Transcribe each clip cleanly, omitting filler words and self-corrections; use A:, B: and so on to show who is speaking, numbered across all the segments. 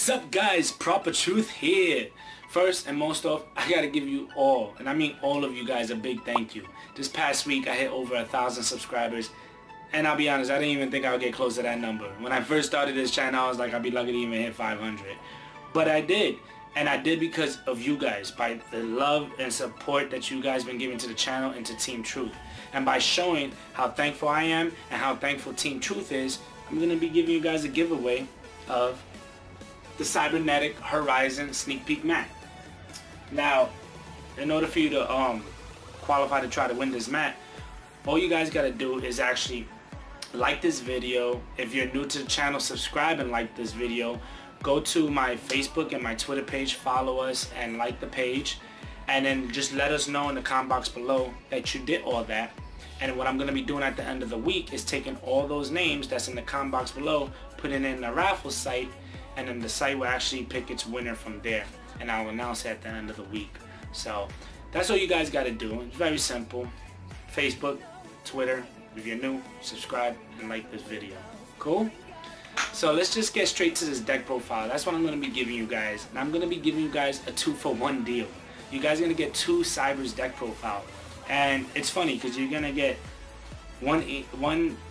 A: Sup guys, Proper Truth here. First and most off, I gotta give you all, and I mean all of you guys, a big thank you. This past week I hit over 1,000 subscribers, and I'll be honest, I didn't even think I would get close to that number. When I first started this channel, I was like, I'd be lucky to even hit 500. But I did, and I did because of you guys, by the love and support that you guys been giving to the channel and to Team Truth. And by showing how thankful I am and how thankful Team Truth is, I'm gonna be giving you guys a giveaway of the Cybernetic Horizon sneak peek mat. Now, in order for you to qualify to try to win this mat, all you guys gotta do is actually like this video. If you're new to the channel, subscribe and like this video. Go to my Facebook and my Twitter page, follow us and like the page, and then just let us know in the comment box below that you did all that. And what I'm going to be doing at the end of the week is taking all those names that's in the comment box below, putting it in the raffle site, and then the site will actually pick its winner from there, and I'll announce it at the end of the week. So that's all you guys got to do. It's very simple. Facebook, Twitter, if you're new, subscribe and like this video. Cool? So let's just get straight to this deck profile. That's what I'm going to be giving you guys, and I'm going to be giving you guys a 2-for-1 deal. You guys are going to get 2 Cyberse deck profile. And it's funny because you're going to get one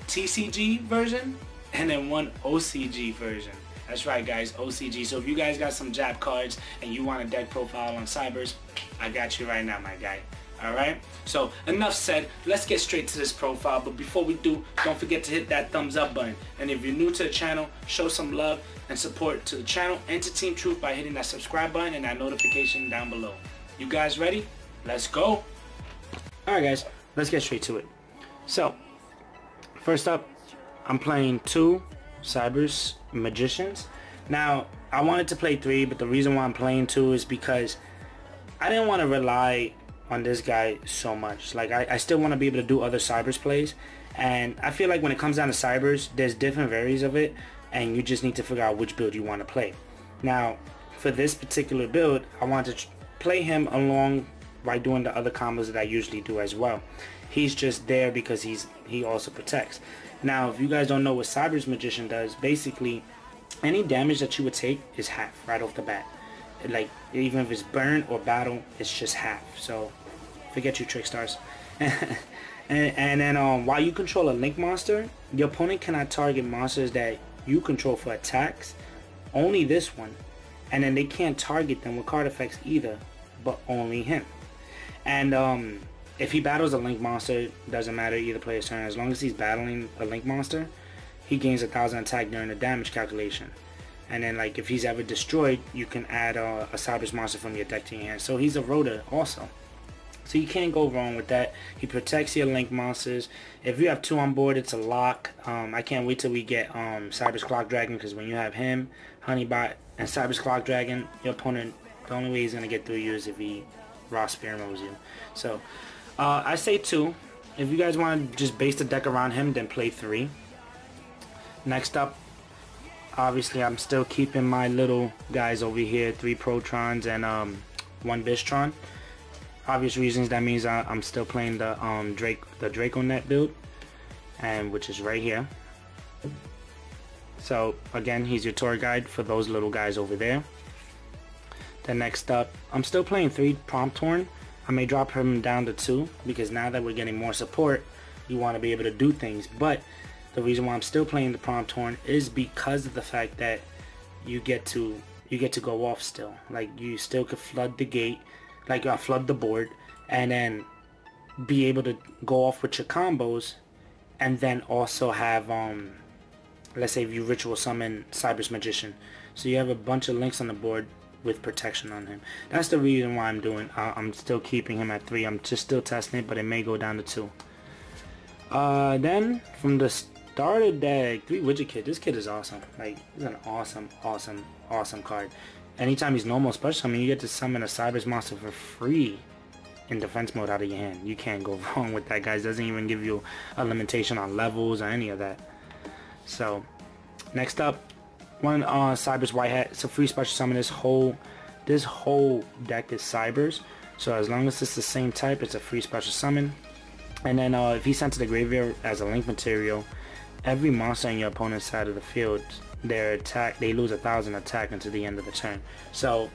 A: TCG version and then one OCG version. That's right guys, OCG. So if you guys got some Jap cards and you want a deck profile on Cyberse, I got you right now, my guy. Alright? So enough said, let's get straight to this profile. But before we do, don't forget to hit that thumbs up button. And if you're new to the channel, show some love and support to the channel and to Team Truth by hitting that subscribe button and that notification down below. You guys ready? Let's go! Alright guys, let's get straight to it. So, first up, I'm playing 2 Cyberse Magicians. Now, I wanted to play 3, but the reason why I'm playing 2 is because I didn't want to rely on this guy so much. Like, I still want to be able to do other Cyberse plays, and I feel like when it comes down to Cyberse, there's different variants of it, and you just need to figure out which build you want to play. Now, for this particular build, I want to play him along by doing the other combos that I usually do as well. He's just there because he also protects. Now, if you guys don't know what Cyberse Magician does, basically any damage that you would take is half right off the bat. Like, even if it's burn or battle, it's just half. So forget you trick stars. and then while you control a link monster, your opponent cannot target monsters that you control for attacks, only this one. And then they can't target them with card effects either, but only him. And if he battles a link monster, doesn't matter either player's turn. As long as he's battling a link monster, he gains 1,000 attack during the damage calculation. And then, like, if he's ever destroyed, you can add a Cyberse monster from your deck to your hand. So he's a rotor also. So you can't go wrong with that. He protects your link monsters. If you have 2 on board, it's a lock. I can't wait till we get Cyberse Clock Dragon, because when you have him, Honeybot, and Cyberse Clock Dragon, your opponent, the only way he's going to get through you is if he raw spear moves you. So I say 2. If you guys want to just base the deck around him, then play 3. Next up, obviously I'm still keeping my little guys over here, 3 Protrons and 1 Bistron. Obvious reasons, that means I'm still playing the Draco Net build, and which is right here. So again, he's your tour guide for those little guys over there. Then next up, I'm still playing 3 Promptorn. I may drop him down to 2 because now that we're getting more support, you want to be able to do things. But the reason why I'm still playing the Promptorn is because of the fact that you get to go off still. Like, you still could flood the gate, like flood the board, and then be able to go off with your combos, and then also have let's say if you ritual summon Cyberse Magician, so you have a bunch of links on the board with protection on him. That's the reason why I'm still keeping him at 3. I'm just still testing it, but it may go down to 2. Then from the starter deck, 3 Widget Kid. This kid is awesome. Like, he's an awesome card. Anytime he's normal special, I mean, you get to summon a Cyberse monster for free in defense mode out of your hand. You can't go wrong with that, guys. Doesn't even give you a limitation on levels or any of that. So next up, 1 Cyberse White Hat. It's a free special summon. This whole deck is Cyberse, so as long as it's the same type, it's a free special summon. And then if he's sent to the graveyard as a link material, every monster in your opponent's side of the field their attack, they lose 1,000 attack until the end of the turn. So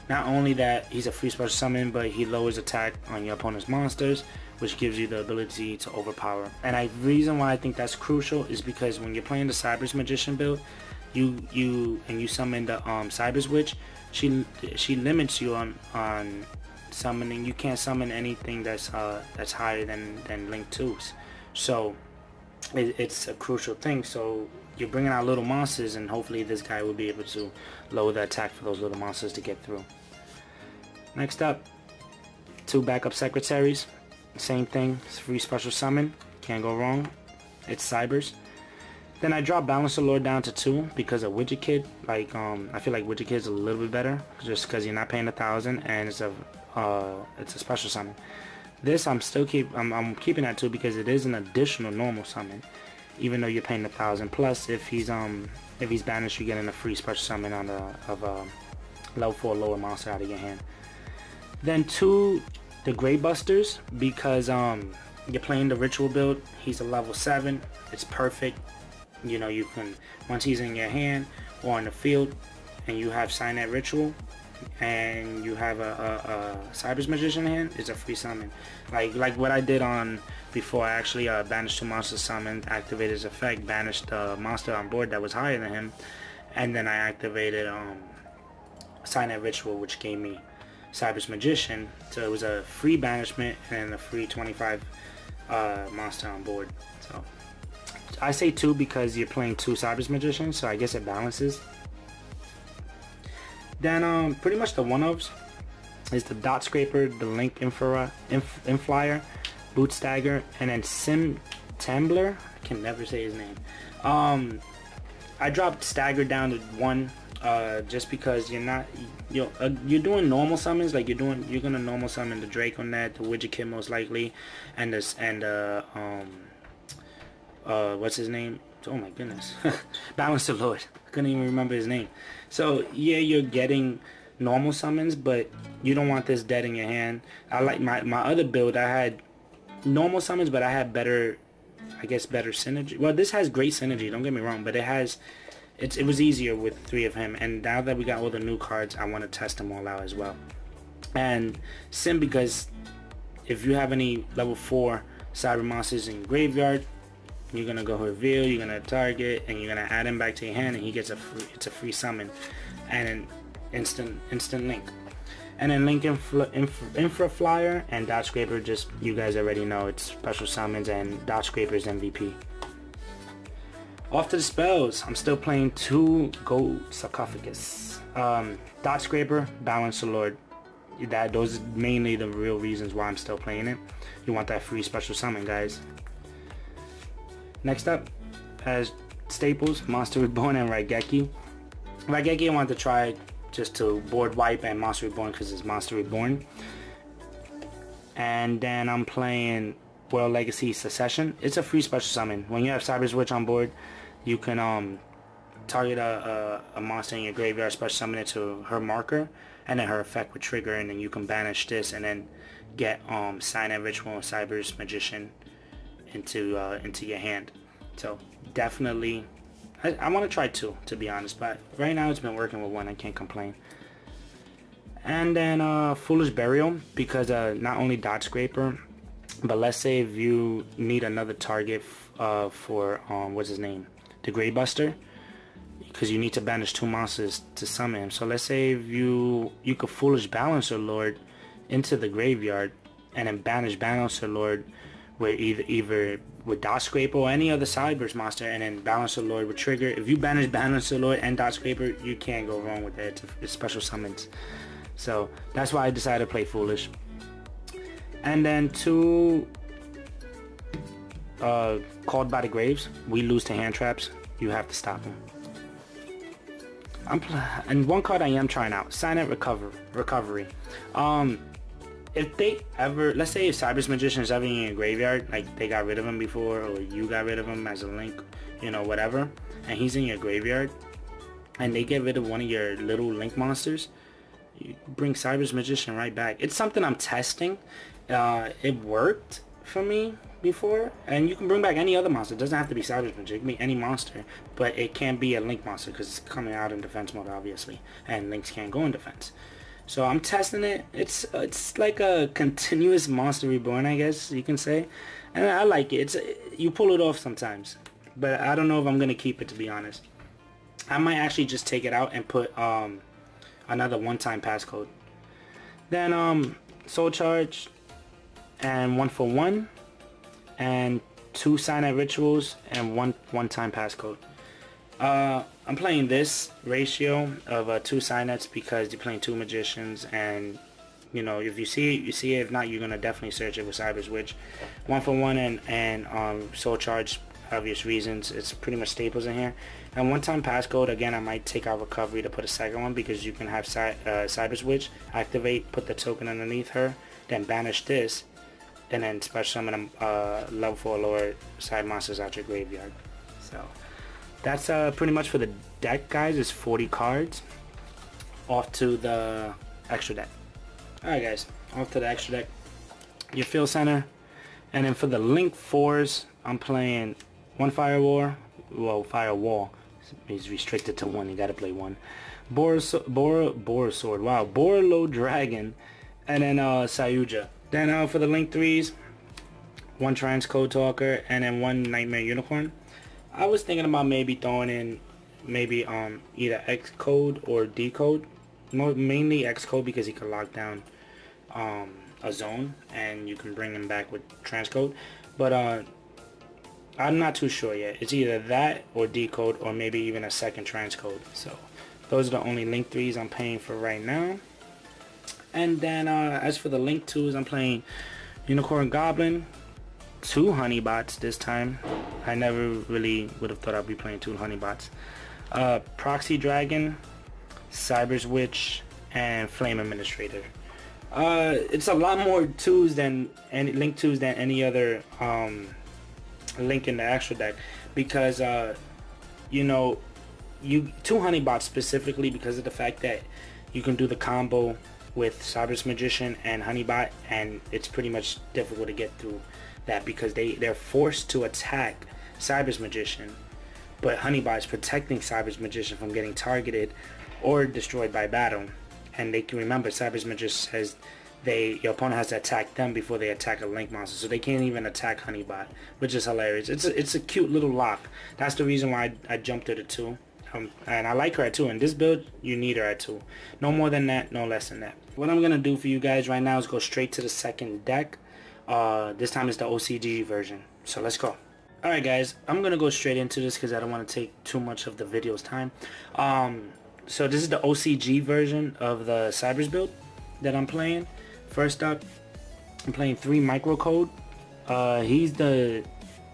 A: not only that he's a free special summon, but he lowers attack on your opponent's monsters, which gives you the ability to overpower. And the reason why I think that's crucial is because when you're playing the Cyberse Magician build, you summon the Cyberse Witch, she limits you on summoning. You can't summon anything that's higher than Link 2s. So it's a crucial thing. So you're bringing out little monsters, and hopefully this guy will be able to lower the attack for those little monsters to get through. Next up, 2 backup secretaries. Same thing, it's free special summon, can't go wrong. It's Cyberse. Then I dropped Balancer Lord down to 2 because of Widget Kid. Like I feel like Widget Kid's a little bit better just because you're not paying 1,000 and it's a special summon. This I'm keeping at 2 because it is an additional normal summon, even though you're paying 1,000. Plus, if he's banished, you're getting a free special summon on level 4 lower monster out of your hand. Then 2, the Grey Busters, because you're playing the ritual build. He's a level 7. It's perfect. You know, you can, once he's in your hand or on the field and you have Sign that Ritual and you have a Cyberse Magician in hand, it's a free summon. Like what I did on before. I actually banished 2 monsters, summoned, activated his effect, banished the monster on board that was higher than him, and then I activated Sign that Ritual, which gave me Cyberse Magician. So it was a free banishment and a free 25 monster on board. So I say 2 because you're playing 2 Cyberse Magicians, so I guess it balances. Then pretty much the one-ofs is the Dot Scraper, the Link Inflyer, Boot Stagger, and then Sim Tambler. I can never say his name. I dropped Stagger down to 1 just because you're doing normal summons. Like you're gonna normal summon the Draconet, the Widget Kid most likely, and what's his name? Oh my goodness. Balancer Lord. I couldn't even remember his name. So yeah, you're getting normal summons, but you don't want this dead in your hand. I like my other build, I had normal summons, but I had better synergy. Well, this has great synergy, don't get me wrong, but it was easier with 3 of him. And now that we got all the new cards, I want to test them all out as well. And Sim, because if you have any level 4 cyber monsters in graveyard, you're gonna go reveal, you're gonna target, and you're gonna add him back to your hand, and he gets it's a free summon and an instant link. And then Link Infra Flyer and Dot Scraper, just, you guys already know, it's special summons, and Dot Scraper's MVP. Off to the spells. I'm still playing 2 Gold Sarcophagus. Dot Scraper, Balancer Lord. Those are mainly the real reasons why I'm still playing it. You want that free special summon, guys. Next up, as staples, Monster Reborn and Raigeki. Raigeki I want to try just to board wipe, and Monster Reborn because it's Monster Reborn. And then I'm playing World Legacy Secession. It's a free special summon. When you have Cyberse Witch on board, you can target a monster in your graveyard, special summon it to her marker, and then her effect would trigger, and then you can banish this and then get Sign that Ritual and Cyberse Magician into your hand. So definitely I want to try 2, to be honest, but right now it's been working with 1. I can't complain. And then Foolish Burial, because not only Dot Scraper, but let's say if you need another target for what's his name, the Grey Buster, because you need to banish 2 monsters to summon him. So let's say if you could Foolish Balancer Lord into the graveyard and then banish Balancer Lord with either with Dot Scraper or any other Cyberse monster, and then Balancer Lord would trigger. If you banish Balancer Lord and Dot Scraper, you can't go wrong with it. It's special summons. So that's why I decided to play Foolish. And then 2 Called by the Graves. We lose to hand traps. You have to stop them. And 1 card I am trying out, Silent Recovery. If they ever, let's say if Cyberse Magician is ever in your graveyard, like they got rid of him before, or you got rid of him as a link, you know, whatever, and he's in your graveyard, and they get rid of one of your little link monsters, you bring Cyberse Magician right back. It's something I'm testing. It worked for me, before, and you can bring back any other monster. It doesn't have to be Cyberse Magician. It can be any monster, but it can't be a Link monster because it's coming out in defense mode, obviously, and Links can't go in defense. So I'm testing it. It's like a continuous monster reborn, I guess you can say, and I like it. You pull it off sometimes, but I don't know if I'm gonna keep it, to be honest. I might actually just take it out and put another one-time passcode. Then Soul Charge and 1-for-1 and 2 Signet Rituals and one-time passcode. I'm playing this ratio of 2 Signets because you're playing 2 Magicians, and you know, if you see it, you see it. If not, you're gonna definitely search it with Cyberse Witch. 1-for-1 and Soul Charge, obvious reasons. It's pretty much staples in here. And one-time passcode, again, I might take out Recovery to put a second one because you can have Cyberse Witch activate, put the token underneath her, then banish this, and then special summon level 4 lower side monsters out your graveyard. So that's pretty much for the deck, guys. It's 40 cards. Off to the extra deck. Alright, guys, off to the extra deck. Your field center. And then for the Link 4s, I'm playing 1 Firewall. Well, Firewall is restricted to 1. You gotta play 1. Borosword. Wow. Borolo Dragon. And then Sayuja. Then for the Link 3s, 1 Transcode Talker and then 1 Nightmare Unicorn. I was thinking about maybe throwing in maybe either X code or D code. Mainly X code because he can lock down a zone and you can bring him back with transcode. But I'm not too sure yet. It's either that or D code or maybe even a second transcode. So those are the only Link 3s I'm paying for right now. And then as for the Link 2s, I'm playing Unicorn Goblin, 2 Honeybots this time. I never really would have thought I'd be playing 2 Honeybots. Proxy Dragon, Cyberse Witch, and Flame Administrator. It's a lot more 2s than any Link 2s than any other Link in the extra deck because you know, 2 Honeybots specifically because of the fact that you can do the combo with Cyberse Magician and Honeybot, and it's pretty much difficult to get through that because they're forced to attack Cyberse Magician, but Honeybot is protecting Cyberse Magician from getting targeted or destroyed by battle. And they can remember Cyberse Magician says your opponent has to attack them before they attack a Link monster, so they can't even attack Honeybot, which is hilarious. It's a cute little lock. That's the reason why I jumped her to 2. And I like her at 2. In this build, you need her at 2. No more than that, no less than that. What I'm going to do for you guys right now is go straight to the second deck. This time it's the OCG version. So let's go. Alright guys, I'm going to go straight into this because I don't want to take too much of the video's time. So this is the OCG version of the Cyberse build that I'm playing. First up, I'm playing 3 Microcode.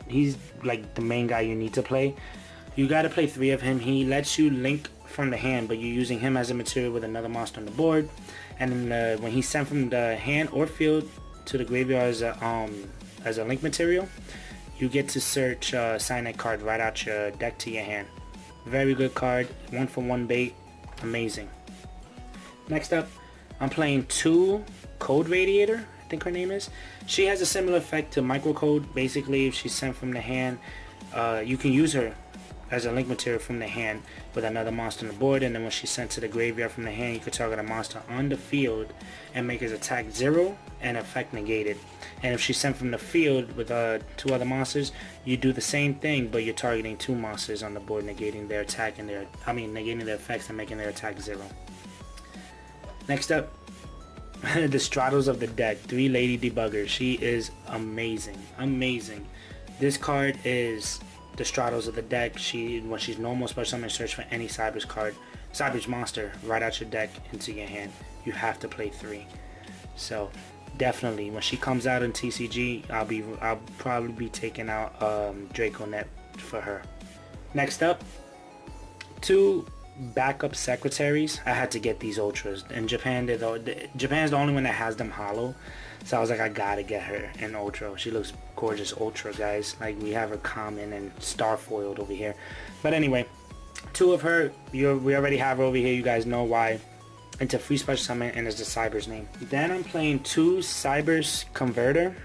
A: He's like the main guy you need to play. You gotta play 3 of him. He lets you link from the hand, but you're using him as a material with another monster on the board. And then when he's sent from the hand or field to the graveyard as a link material, you get to search Signet card right out your deck to your hand. Very good card. 1-for-1 bait. Amazing. Next up, I'm playing 2 Code Radiator, I think her name is. She has a similar effect to Microcode. Basically, if she's sent from the hand, you can use her as a link material from the hand with another monster on the board, and then when she's sent to the graveyard from the hand, you can target a monster on the field and make his attack 0 and effect negated. And if she's sent from the field with 2 other monsters, you do the same thing, but you're targeting 2 monsters on the board, negating their attack and negating their effects and making their attack 0. Next up, the Straddles of the deck, 3 Lady Debugger. She is amazing, amazing. This card is the Straddles of the deck. When she's normal, special summon, search for any Cyberse card, Cyberse monster right out your deck into your hand. You have to play 3. So definitely, when she comes out in TCG, I'll probably be taking out Draconet for her. Next up, 2 backup secretaries. I had to get these ultras. In Japan, Japan's the only one that has them hollow. So I was like, I gotta get her in ultra. She looks gorgeous ultra, guys. Like, we have her common and star foiled over here. But anyway, 2 of her, we already have her over here. You guys know why. It's a free special summon and it's the Cyberse name. Then I'm playing 2 Cyberse Converter.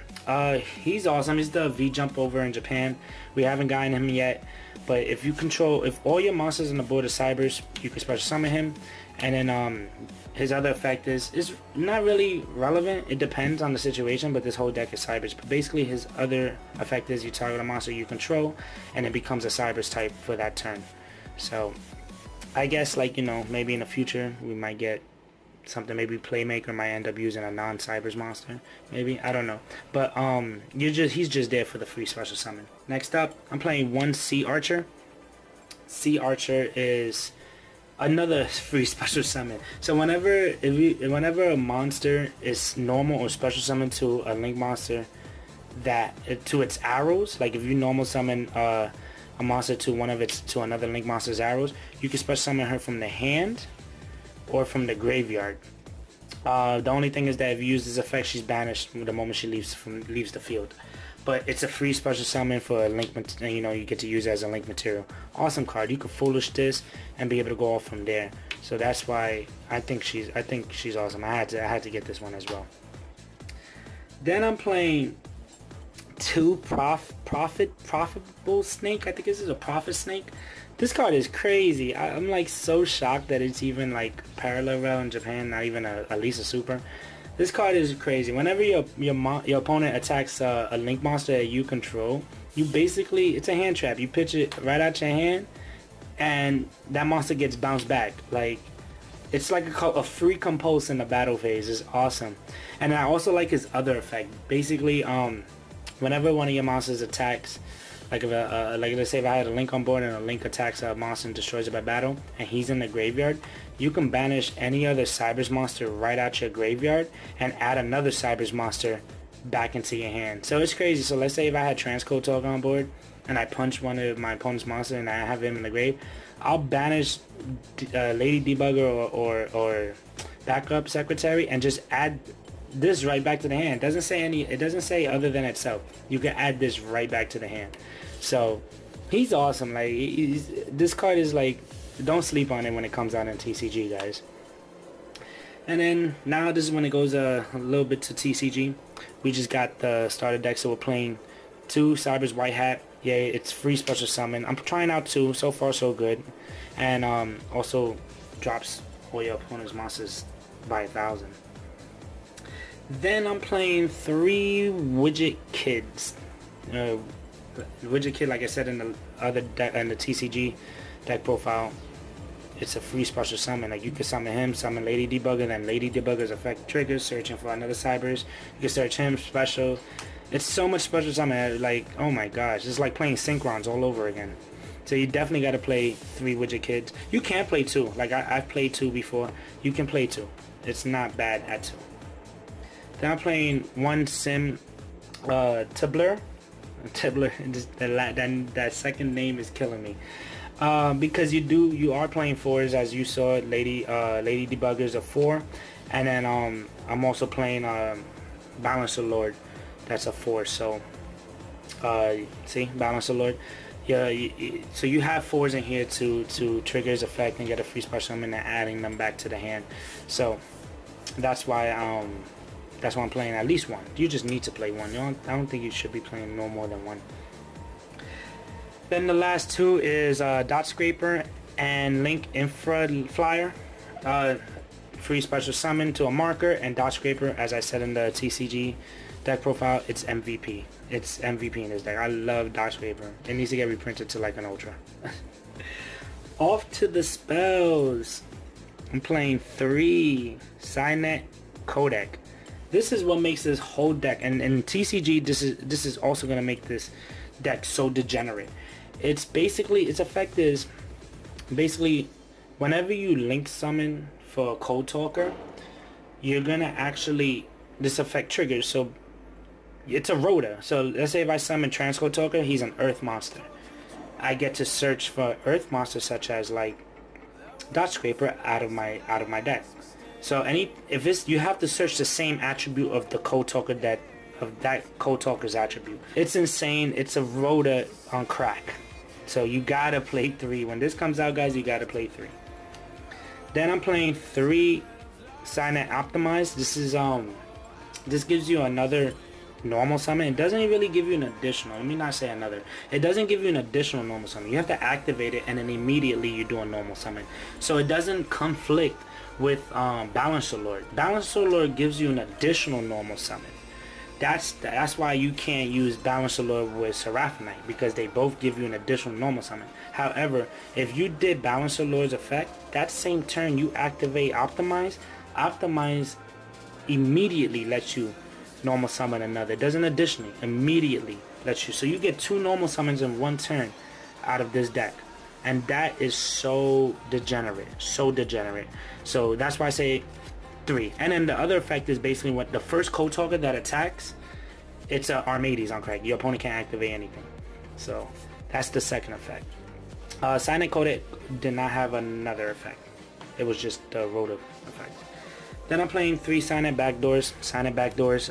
A: He's awesome. He's the V jump over in Japan. We haven't gotten him yet, but if all your monsters on the board are Cyberse, you can special summon him. And then his other effect is not really relevant. It depends on the situation, but this whole deck is Cyberse. But basically his other effect is you target a monster you control and it becomes a Cyberse type for that turn. So I guess, like, you know, maybe in the future we might get something. Maybe Playmaker might end up using a non-Cyberse monster, maybe, I don't know. But he's just there for the free special summon. Next up, I'm playing one Sea Archer. Sea Archer is another free special summon. So whenever a monster is normal or special summon to a link monster to its arrows, like if you normal summon a monster to another link monster's arrows, you can special summon her from the hand or from the graveyard. The only thing is that if you use this effect, she's banished the moment she leaves the field. But it's a free special summon for a link, you know, you get to use it as a link material. Awesome card. You can foolish this and be able to go off from there. So that's why I think she's awesome. I had to get this one as well. Then I'm playing two Profitable Snake. I think this is a Propha Snake. This card is crazy. I'm like so shocked that it's even like parallel in Japan, not even at least a super. This card is crazy. Whenever your opponent attacks a link monster that you control, you basically, it's a hand trap. You pitch it right out your hand, and that monster gets bounced back. Like, it's like a free compulse in the battle phase. It's awesome. And I also like his other effect. Basically, whenever one of your monsters attacks, like let's say if I had a link on board and a link attacks a monster and destroys it by battle, and he's in the graveyard, you can banish any other Cyberse monster right out your graveyard and add another Cyberse monster back into your hand. So it's crazy. So let's say if I had Transcode Talk on board and I punch one of my opponent's monster and I have him in the grave, I'll banish Lady Debugger or Backup Secretary and just add this right back to the hand. It doesn't say other than itself. You can add this right back to the hand. So he's awesome. Like, this card is like, don't sleep on it when it comes out in TCG, guys. And then now this is when it goes a little bit to TCG. We just got the starter deck, so we're playing two Cyberse White Hat. Yeah, it's free special summon. I'm trying out two. So far so good. And also drops all your opponent's monsters by 1,000. Then I'm playing three Widget Kids. Widget Kid, like I said in the other deck, in the TCG deck profile, it's a free special summon. Like, you can summon him, summon Lady Debugger, then Lady Debugger's effect triggers, searching for another Cyberse. You can search him, special. It's so much special summon. Like, oh my gosh, it's like playing Synchrons all over again. So you definitely got to play three Widget Kids. You can play two. Like, I've played two before. You can play two. It's not bad at two. Then I'm playing one Sim Tibbler. That second name is killing me. Because you are playing fours, as you saw. Lady Debugger's a 4, and then I'm also playing Balancer Lord. That's a 4. So see, Balancer Lord. Yeah, so you have 4s in here to trigger his effect and get a free special summon and adding them back to the hand. So that's why I'm playing at least one. You just need to play one. I don't think you should be playing no more than one. Then the last two is Dot Scraper and Link Infra Flyer. Free special summon to a marker, and Dot Scraper, as I said in the TCG deck profile, it's MVP. It's MVP in this deck. I love Dot Scraper. It needs to get reprinted to like an Ultra. Off to the spells. I'm playing 3 Cynet Codec. This is what makes this whole deck, and in TCG, this is also gonna make this deck so degenerate. It's basically, its effect is basically whenever you link summon for a Code Talker, you're gonna actually, this effect triggers. So it's a rota. So let's say if I summon Transcode Talker, he's an Earth monster. I get to search for Earth monsters such as like Dot Scraper out of my deck. So you have to search the same attribute of the Code Talker of that Code Talker's attribute. It's insane. It's a rota on crack. So you gotta play 3. When this comes out, guys, you gotta play 3. Then I'm playing 3 Cynet Optimized. This gives you another normal summon, it doesn't really give you an additional. Let me not say another. It doesn't give you an additional normal summon. You have to activate it, and then immediately you do a normal summon. So it doesn't conflict with Balancer Lord. Balancer Lord gives you an additional normal summon. That's why you can't use Balancer Lord with Seraphonite, because they both give you an additional normal summon. However, if you did Balancer Lord's effect, that same turn you activate Optimize. Optimize immediately lets you normal summon another. It doesn't additionally, immediately lets you. So you get 2 normal summons in 1 turn out of this deck. And that is so degenerate. So degenerate. So that's why I say 3. And then the other effect is basically what the first code talker that attacks, it's a Armades on crack. Your opponent can't activate anything. So that's the second effect. Silent Coded did not have another effect. It was just the Rota effect. Then I'm playing 3 Silent Backdoors. Silent Backdoors,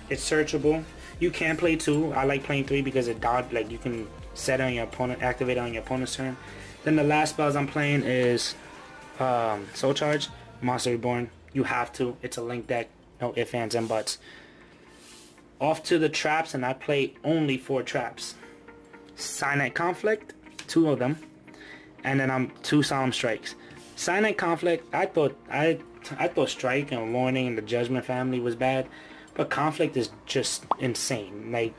A: it's searchable. You can play 2. I like playing 3 because it dodge, like you can set it on your opponent, activate it on your opponent's turn. Then the last spells I'm playing is Soul Charge, Monster Reborn. You have to. It's a link deck. No ifs, ands, and buts. Off to the traps, and I play only 4 traps. Silent Conflict, 2 of them, and then I'm 2 Solemn Strikes. Silent Conflict, I thought Strike and Warning and the Judgment family was bad, but Conflict is just insane. Like,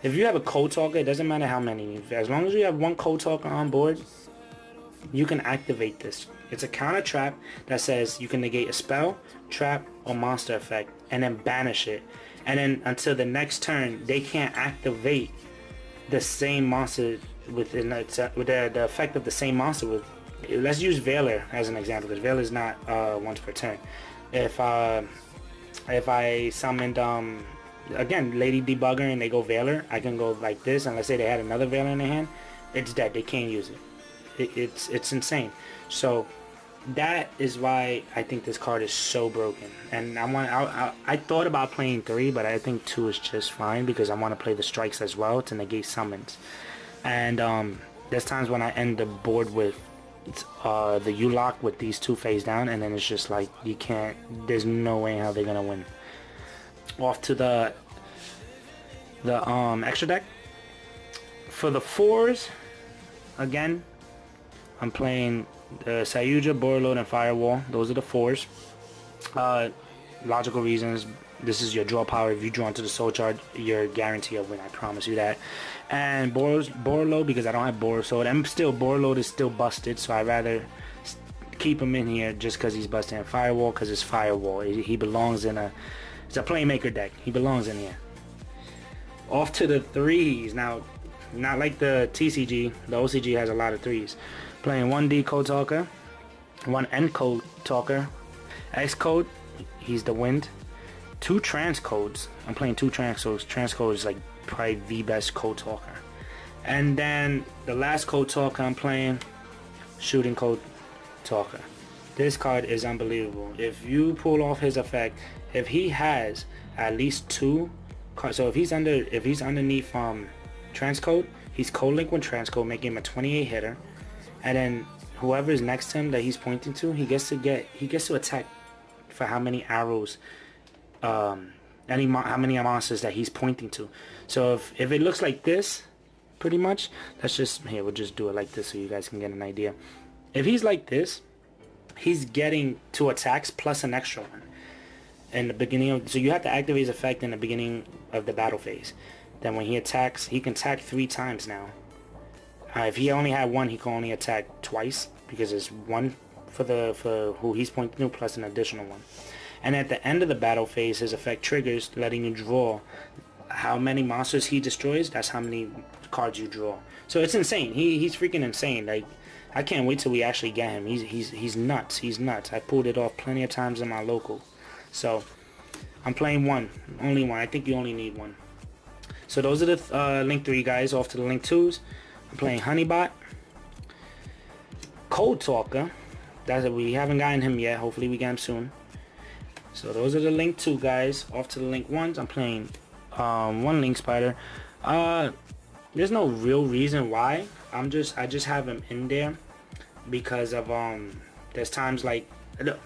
A: if you have a code talker, it doesn't matter how many. As long as you have 1 code talker on board, you can activate this. It's a counter trap that says you can negate a spell, trap, or monster effect, and then banish it. And then until the next turn, they can't activate the same monster with the effect of the same monster. With, let's use Veiler as an example, because Veiler is not once per turn. If I summoned again Lady Debugger and they go Veiler, I can go like this, and let's say they had another Veiler in their hand, it's dead. They can't use it. It's insane. So that is why I think this card is so broken. And I thought about playing 3, but I think 2 is just fine, because I want to play the strikes as well to negate summons. And there's times when I end the board with the U-Lock with these 2 face down, and then it's just like you can't, there's no way how they're gonna win. Off to the extra deck. For the 4s, again, I'm playing Sayuja, Borreload, and Firewall. Those are the 4s. Logical reasons. This is your draw power. If you draw into the Soul Charge, you're guaranteed a win. I promise you that. And Borreload, because I don't have Borreload. And still, Borreload is still busted, so I'd rather keep him in here just because he's busted. And Firewall, because it's Firewall. He belongs in it's a playmaker deck. He belongs in here. Off to the 3s. Now, not like the TCG. The OCG has a lot of 3s. Playing 1 D Code Talker, 1 N Code Talker, X Code, he's the Wind, 2 Transcodes. I'm playing 2 Transcodes. Transcode is like probably the best Code Talker. And then the last Code Talker I'm playing, Shooting Code Talker. This card is unbelievable. If you pull off his effect, if he has at least 2 cards, so if he's underneath Transcode, he's co-linked with Transcode, making him a 28 hitter. And then whoever is next to him that he's pointing to, he gets to attack for how many arrows, how many monsters that he's pointing to. So if it looks like this, pretty much, let's just, here, we'll just do it like this so you guys can get an idea. If he's like this, he's getting 2 attacks plus an extra one in the beginning of, so you have to activate his effect in the beginning of the battle phase. Then when he attacks, he can attack 3 times now. If he only had 1, he can only attack twice, because it's 1 for who he's pointing to plus an additional 1. And at the end of the battle phase, his effect triggers, letting you draw how many monsters he destroys. That's how many cards you draw. So it's insane. He's freaking insane. Like, I can't wait till we actually get him. He's nuts. He's nuts. I pulled it off plenty of times in my local. So I'm playing 1, only 1. I think you only need 1. So those are the link 3 guys. Off to the link 2s. I'm playing Honeybot, Code Talker. We haven't gotten him yet. Hopefully we get him soon. So those are the link 2 guys. Off to the link 1s. I'm playing 1 Link Spider. There's no real reason why. I just have him in there because of there's times like, let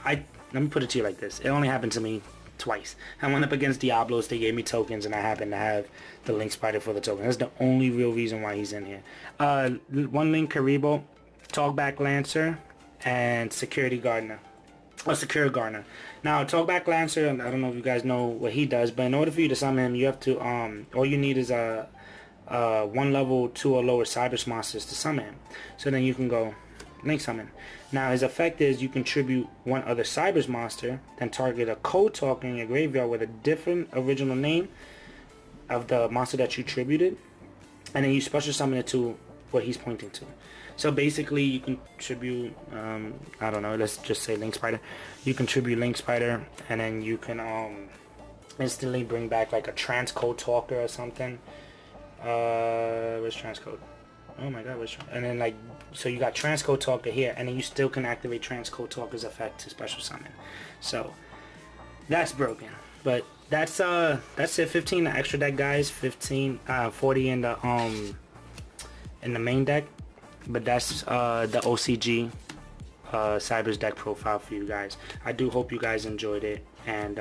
A: me put it to you like this. It only happened to me twice. I went up against Diablos, they gave me tokens, and I happen to have the Link Spider for the token. That's the only real reason why he's in here. One Link Karibo, Talkback Lancer, and Security Gardener. Or Secure Gardener. Now, Talkback Lancer, I don't know if you guys know what he does, but in order for you to summon him, you have to, all you need is a 1 level 2 or lower Cyberse monsters to summon him. So then you can go Link Summon. Now, his effect is you contribute 1 other Cyberse monster, then target a code token in your graveyard with a different original name of the monster that you tributed, and then you special summon it to what he's pointing to. So basically, you contribute, I don't know, let's just say Link Spider. You contribute Link Spider, and then you can instantly bring back like a transcode talker or something. Where's transcode? Oh my god, and then like, so you got transcode talker here, and then you still can activate transcode talker's effect to special summon. So that's broken, but that's it. 15 the extra deck, guys. 40 in the main deck. But that's the OCG Cyberse Deck Profile for you guys. I do hope you guys enjoyed it, and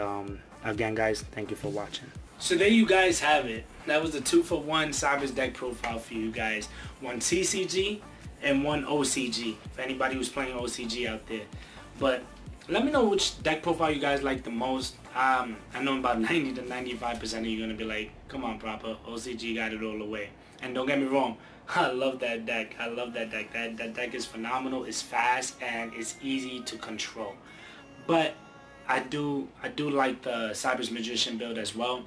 A: again, guys, thank you for watching. So there you guys have it. That was the 2-for-1 Cyberse Deck Profile for you guys. 1 TCG and 1 OCG, for anybody who's playing OCG out there. But let me know which deck profile you guys like the most. I know about 90 to 95% of you are going to be like, come on, Propha, OCG got it all the way. And don't get me wrong, I love that deck. I love that deck. That deck is phenomenal. It's fast and it's easy to control. But I do like the Cyberse Magician build as well.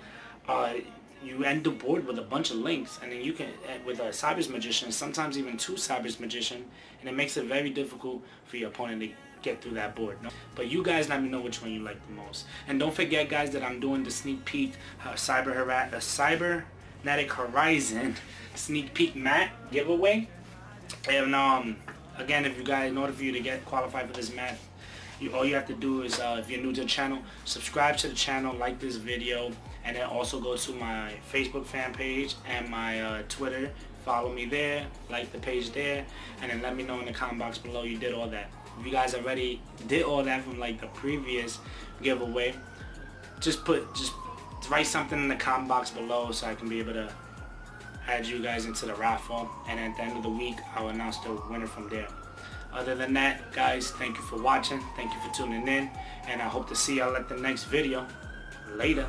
A: You end the board with a bunch of links, and then you can, with a Cyberse Magician, sometimes even 2 Cyberse Magician, and it makes it very difficult for your opponent to get through that board. But you guys let me know which one you like the most. And don't forget, guys, that I'm doing the sneak peek Cybernetic Horizon sneak peek mat giveaway. And again, if you guys, in order for you to get qualified for this mat, all you have to do is, if you're new to the channel, subscribe to the channel, like this video, and then also go to my Facebook fan page and my Twitter. Follow me there, like the page there, and then let me know in the comment box below you did all that. If you guys already did all that from like the previous giveaway, just write something in the comment box below so I can be able to add you guys into the raffle, and at the end of the week I'll announce the winner from there. Other than that, guys, thank you for watching, thank you for tuning in, and I hope to see y'all at the next video. Later.